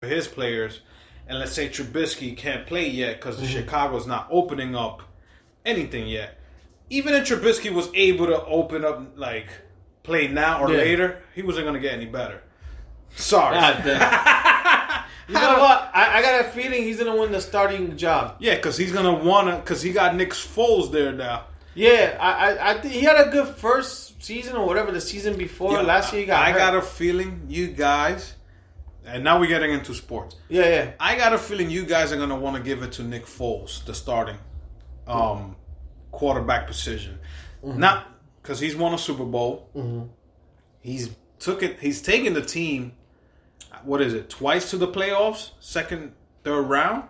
his players, and let's say Trubisky can't play yet because the Chicago's not opening up anything yet. Even if Trubisky was able to open up, like, play now or later, he wasn't going to get any better. Sorry. You know what? I got a feeling he's going to win the starting job. Yeah, because he's going to want to, because he got Nick Foles there now. Yeah, I think he had a good first season or whatever the season before. Last year he got hurt. I got a feeling you guys, and now we're getting into sports. Yeah. I got a feeling you guys are going to want to give it to Nick Foles, the starting quarterback position. Not because he's won a Super Bowl. He's taken the team, what is it, twice to the playoffs, second, third round?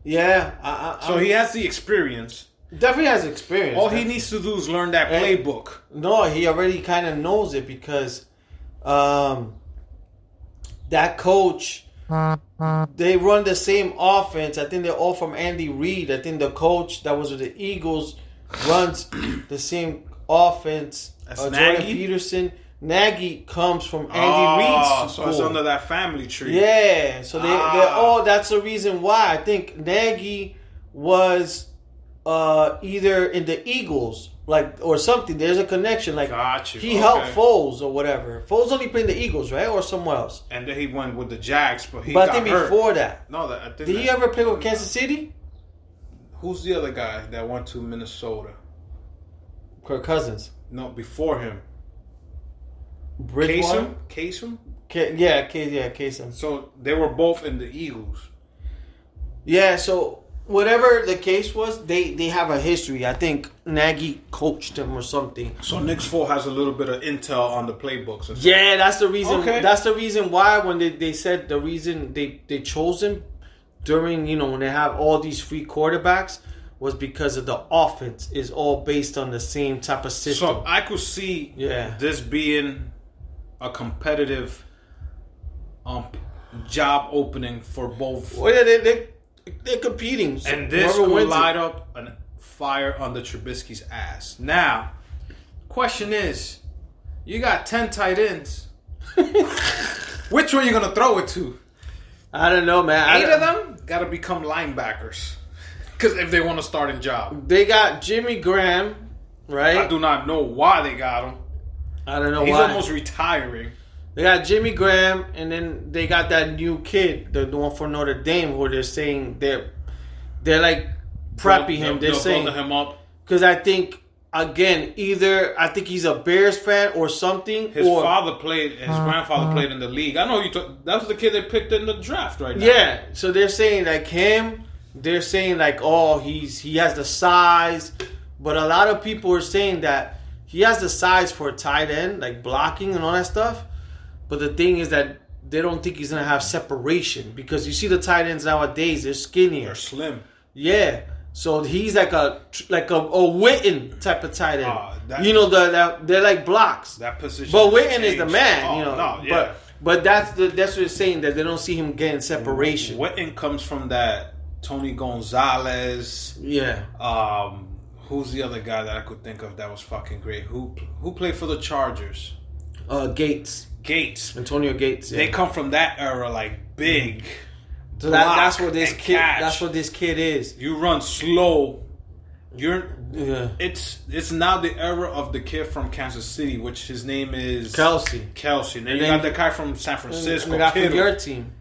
Yeah. So he has the experience. Definitely has experience. All he needs to do is learn that playbook. No, he already kind of knows it because that coach, they run the same offense. I think they're all from Andy Reid. I think the coach that was with the Eagles runs the same offense. That's Jordan Peterson. Nagy comes from Andy Reid's school. So it's under that family tree. Yeah, so they're all. That's the reason why I think Nagy was either in the Eagles, or something. There's a connection. He helped Foles or whatever. Foles only played in the Eagles, right, or somewhere else. And then he went with the Jags, but I think hurt. Before that. No, I think. Did he ever play with Kansas City? Who's the other guy that went to Minnesota? Kirk Cousins. No, before him. Kasem? Kasem. So they were both in the Eagles. Yeah, so whatever the case was, they have a history. I think Nagy coached him or something. So Nick Foles has a little bit of intel on the playbooks. And stuff. Yeah, that's the reason. Okay. That's the reason why when they said the reason they chose him during, when they have all these free quarterbacks was because of the offense is all based on the same type of system. So I could see this being a competitive job opening for both. Well, yeah, they're competing. So and this could light up a fire under Trubisky's ass. Now, question is, you got 10 tight ends. Which one are you going to throw it to? I don't know, man. 8 of them got to become linebackers. Because if they want a starting job. They got Jimmy Graham, right? I do not know why they got him. I don't know why. He's almost retiring. They got Jimmy Graham, and then they got that new kid, the one for Notre Dame, who they're saying they're like prepping him. They're saying building him up. Because I think, again, either I think he's a Bears fan or something. His grandfather played in the league. I know that was the kid they picked in the draft right now. Yeah, so they're saying like him. They're saying like, oh, he has the size, but a lot of people are saying that he has the size for a tight end, like blocking and all that stuff. But the thing is that they don't think he's gonna have separation because you see the tight ends nowadays, they're skinnier, they're slim. Yeah, so he's like a Witten type of tight end. They're like blocks. That position, but Witten is the man. Yeah. But that's what they're saying, that they don't see him getting separation. Witten comes from that. Tony Gonzalez. Yeah. Who's the other guy that I could think of that was fucking great? Who played for the Chargers? Gates. Antonio Gates. Yeah. They come from that era, like big. So that's what this kid. Catch. That's what this kid is. You run slow. It's now the era of the kid from Kansas City, which his name is Kelsey. And then you got the guy from San Francisco. We got from your team.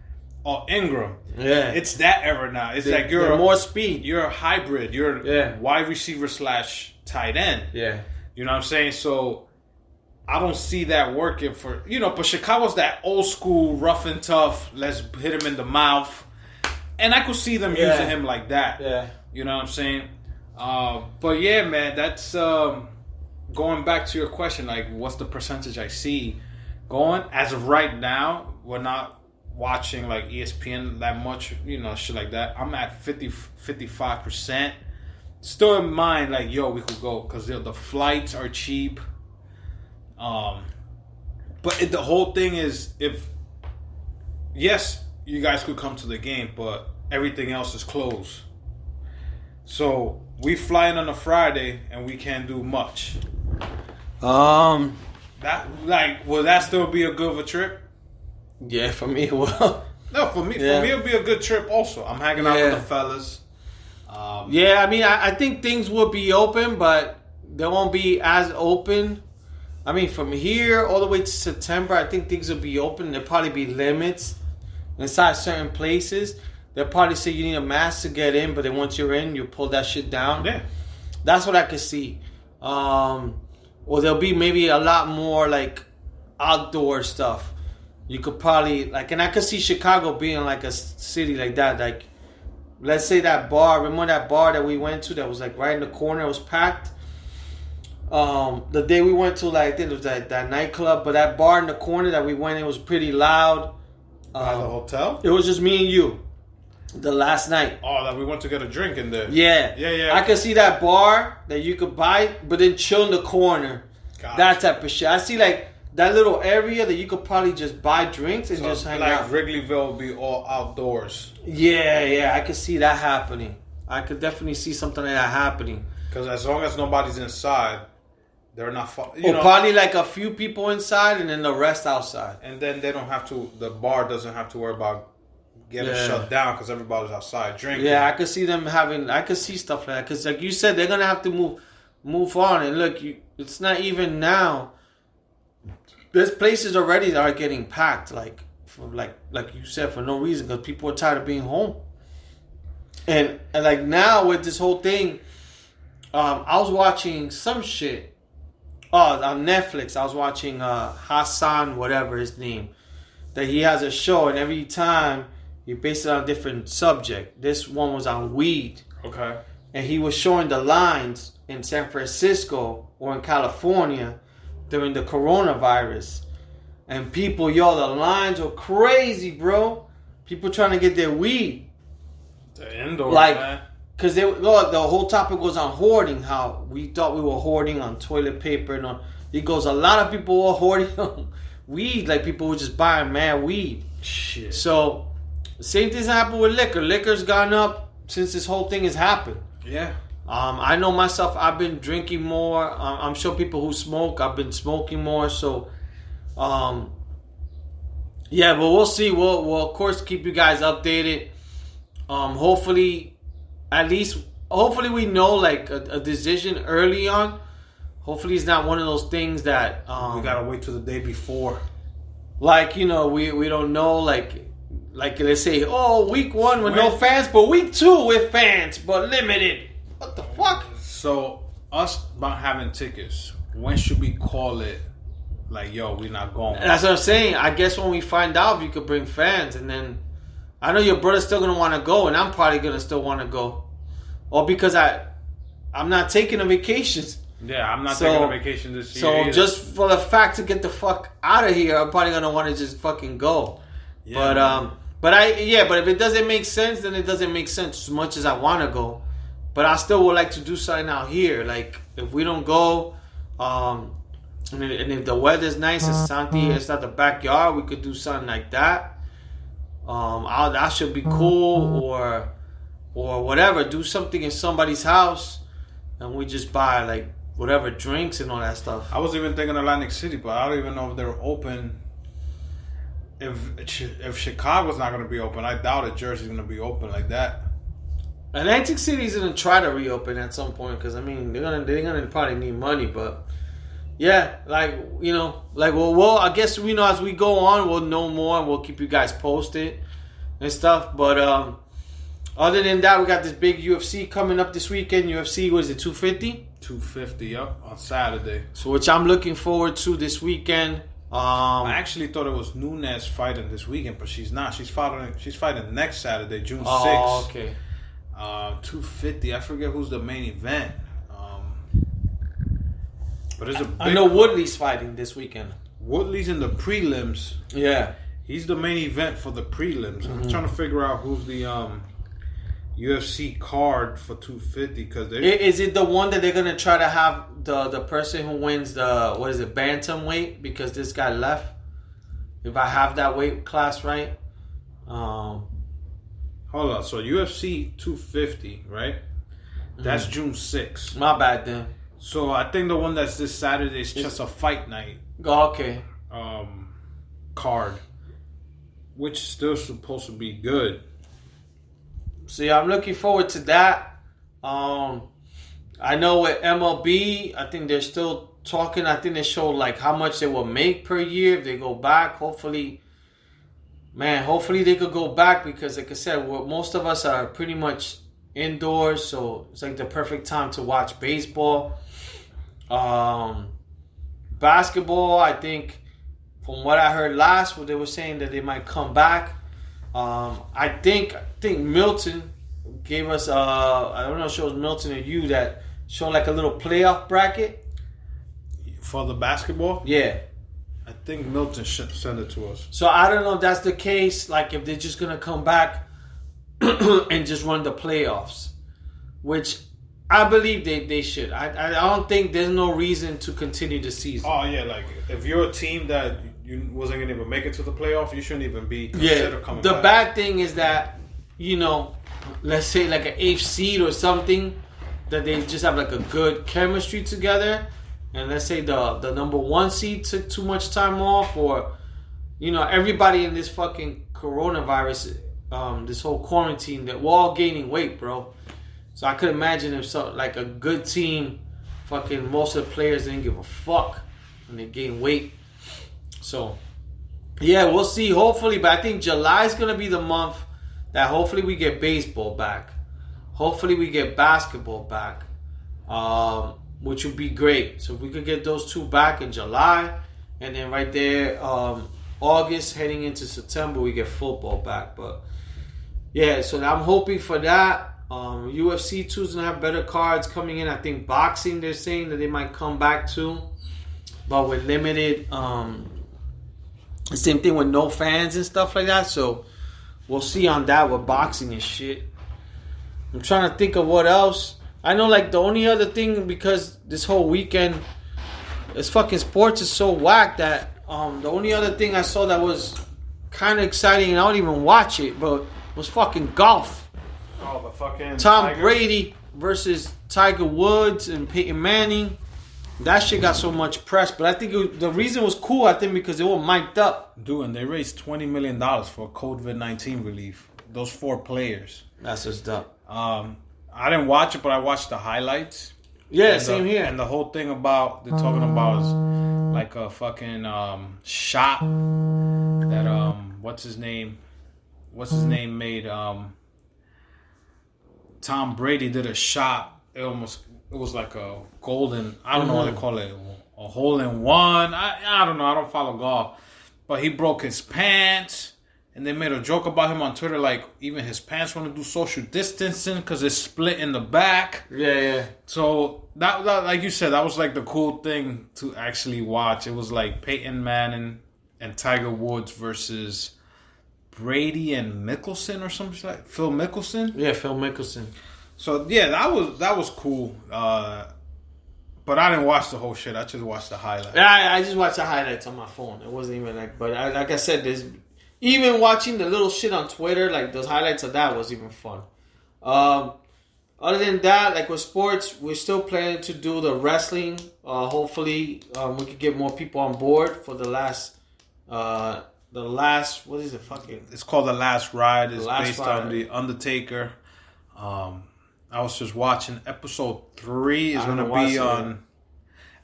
Oh, Ingram. Yeah. It's that era now. It's like you're more speed. You're a hybrid. You're a wide receiver / tight end. Yeah. You know what I'm saying? So I don't see that working for, but Chicago's that old school, rough and tough, let's hit him in the mouth. And I could see them using him like that. Yeah. You know what I'm saying? But yeah, man, that's going back to your question, like what's the percentage I see going? As of right now, we're not watching like ESPN that much, shit like that. I'm at 55%. Still in mind, like, we could go because the flights are cheap. But the whole thing is, yes, you guys could come to the game, but everything else is closed. So we fly in on a Friday and we can't do much. Will that still be a good of a trip? Yeah, for me, well. No, for me it'll be a good trip. Also, I'm hanging out with the fellas. Yeah, I mean, I think things will be open, but they won't be as open. I mean, from here all the way to September, I think things will be open. There'll probably be limits inside certain places. They'll probably say you need a mask to get in, but then once you're in, you pull that shit down. Yeah. That's what I could see. Or there'll be maybe a lot more like outdoor stuff. You could probably like, and I could see Chicago being like a city like that. Like, let's say that bar. Remember that bar that we went to that was like right in the corner? It was packed. The day we went to, like, I think it was that nightclub, but that bar in the corner that we went in was pretty loud. By the hotel? It was just me and you. The last night. Oh, that we went to get a drink in there. Yeah. I could see that bar that you could buy, but then chill in the corner. Gotcha. That type of shit. I see like that little area that you could probably just buy drinks and just hang out. Like Wrigleyville will be all outdoors. Yeah. I could see that happening. I could definitely see something like that happening. Because as long as nobody's inside, they're not... probably like a few people inside and then the rest outside. And then they don't have to... The bar doesn't have to worry about getting shut down because everybody's outside drinking. Yeah, I could see them having... I could see stuff like that. Because like you said, they're going to have to move on. And look, it's not even now. There's places already that are getting packed. Like you said, for no reason. Because people are tired of being home. And like now with this whole thing... I was watching some shit. On Netflix, I was watching Hassan, whatever his name. That he has a show, and every time he based it on a different subject. This one was on weed. Okay. And he was showing the lines in San Francisco or in California during the coronavirus. And people, the lines were crazy, bro. People trying to get their weed. The indoors, man. Because the whole topic was on hoarding, how we thought we were hoarding on toilet paper. And he goes, a lot of people were hoarding on weed. Like, people were just buying mad weed. Shit. So, the same thing's happened with liquor. Liquor's gone up since this whole thing has happened. Yeah. I know myself, I've been drinking more. I'm sure people who smoke, I've been smoking more. So, yeah, but we'll see. We'll of course, keep you guys updated. Hopefully we know like a decision early on. Hopefully it's not one of those things that we gotta wait till the day before. Like, we don't know, like they say, week 1 with no fans, but week 2 with fans, but limited. What the fuck? So us about having tickets, when should we call it? Like, yo, we're not going. That's what I'm saying. I guess when we find out if you could bring fans, and then I know your brother's still gonna want to go, and I'm probably gonna still want to go. Or because I'm not taking a vacation. Yeah, I'm not taking a vacation this year. So either. just for the fact to get the fuck out of here, I'm probably gonna want to just fucking go. Yeah, but if it doesn't make sense, then it doesn't make sense as much as I want to go. But I still would like to do something out here. Like if we don't go, and if the weather's nice and Santi, it's not the backyard, we could do something like that. That should be cool, or whatever. Do something in somebody's house, and we just buy like whatever drinks and all that stuff. I was even thinking Atlantic City, but I don't even know if they're open. If Chicago's not going to be open, I doubt it. Jersey's going to be open like that. Atlantic City's going to try to reopen at some point because I mean they're gonna probably need money, but yeah, well, I guess as we go on, we'll know more and we'll keep you guys posted and stuff. But other than that, we got this big UFC coming up this weekend. UFC, what is it, 250? 250, yep, on Saturday. So which I'm looking forward to this weekend. I actually thought it was Nunes fighting this weekend, but she's not. She's fighting next Saturday, June 6th. Oh, okay. 250. I forget who's the main event. But it's I know Woodley's fighting this weekend. Woodley's in the prelims. Yeah. He's the main event for the prelims. Mm-hmm. I'm trying to figure out who's the UFC card for 250 because is it the one that they're gonna try to have the person who wins the bantamweight because this guy left? If I have that weight class right. Hold on. So UFC 250, right? That's June 6th. My bad then. So I think the one that's this Saturday is just a fight night. Okay. Card. which is still supposed to be good. So yeah, I'm looking forward to that. I know with MLB, I think they're still talking. I think they showed like how much they will make per year if they go back. Hopefully they could go back because, like I said, most of us are pretty much indoors, so it's like the perfect time to watch baseball. Basketball, I think, from what I heard last, they were saying that they might come back. I think Milton gave us I don't know if it was Milton or you that showed like a little playoff bracket For the basketball? Yeah, I think Milton should send it to us. so I don't know if that's the case, like if they're just gonna come back and just run the playoffs, which I believe they should. I don't think there's no reason to continue the season. Oh yeah, like if you're a team that you wasn't gonna even make it to the playoffs, you shouldn't even be considered coming back. The back. bad thing is that, let's say like an 8th seed or something, that they just have like a good chemistry together, and let's say the number 1 seed took too much time off, or everybody in this fucking coronavirus, this whole quarantine, that we're all gaining weight, bro. So I could imagine if like a good team, fucking most of the players didn't give a fuck and they gain weight. So yeah, we'll see. Hopefully, but I think July is gonna be the month that hopefully we get baseball back. Hopefully we get basketball back, which would be great. So if we could get those 2 back in July, and then right there, August heading into September, we get football back. But yeah, so I'm hoping for that. UFC 2 is gonna have better cards coming in. I think boxing, they're saying that they might come back to, but with limited. The same thing with no fans and stuff like that. So we'll see on that with boxing and shit. I'm trying to think of what else. I know like the only other thing, because this whole weekend, this fucking sports is so whack that the only other thing I saw that was kind of exciting, and I don't even watch it, but was fucking golf. Oh, the fucking Tom Tiger? Brady versus Tiger Woods and Peyton Manning. That shit got so much press, but I think the reason was cool, I think, because they were mic'd up. Dude, and they raised $20 million for COVID-19 relief. Those 4 players. That's just dumb. I didn't watch it, but I watched the highlights. Yeah, same here. And the whole thing they're talking about is like a fucking shot that what's his name made. Tom Brady did a shot. It was like a golden, I don't know what they call it, a hole in one. I don't know. I don't follow golf. But he broke his pants, and they made a joke about him on Twitter, like even his pants want to do social distancing because it's split in the back. Yeah. So that, like you said, that was like the cool thing to actually watch. It was like Peyton Manning and Tiger Woods versus Brady and Mickelson or something like Phil Mickelson. Yeah, Phil Mickelson. So yeah, that was cool. But I didn't watch the whole shit. I just watched the highlights. Yeah, I just watched the highlights on my phone. It wasn't even like, but like I said, even watching the little shit on Twitter, like those highlights of that was even fun. Other than that, like with sports, we're still planning to do the wrestling. Hopefully, we could get more people on board for the last, what is it? Fucking. It's called The Last Ride. It's based Ride. on The Undertaker. I was just watching episode 3 is going to be on.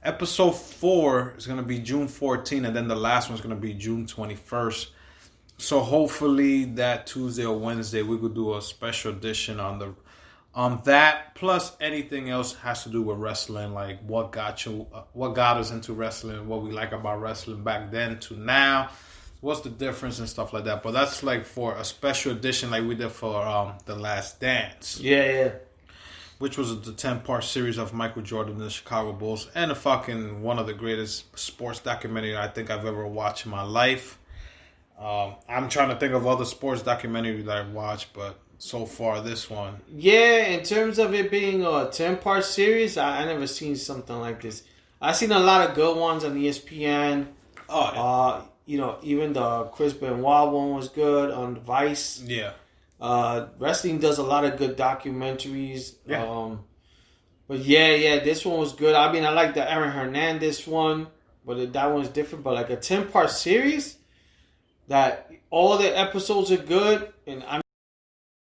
Episode 4 is going to be June 14th, and then the last one is going to be June 21st. So hopefully that Tuesday or Wednesday we could do a special edition on that, plus anything else has to do with wrestling, like what got us into wrestling, what we like about wrestling back then to now, what's the difference and stuff like that. But that's like for a special edition like we did for The Last Dance. Yeah. Which was the 10-part series of Michael Jordan and the Chicago Bulls, and a fucking one of the greatest sports documentary I think I've ever watched in my life. I'm trying to think of other sports documentaries that I've watched, but so far this one. Yeah, in terms of it being a 10-part series, I never seen something like this. I've seen a lot of good ones on ESPN. Oh, yeah. Even the Chris Benoit one was good on Vice. Yeah. Wrestling does a lot of good documentaries. Yeah. But yeah, this one was good. I mean, I like the Aaron Hernandez one, but that one's different. But like a 10-part series, that all the episodes are good, and I'm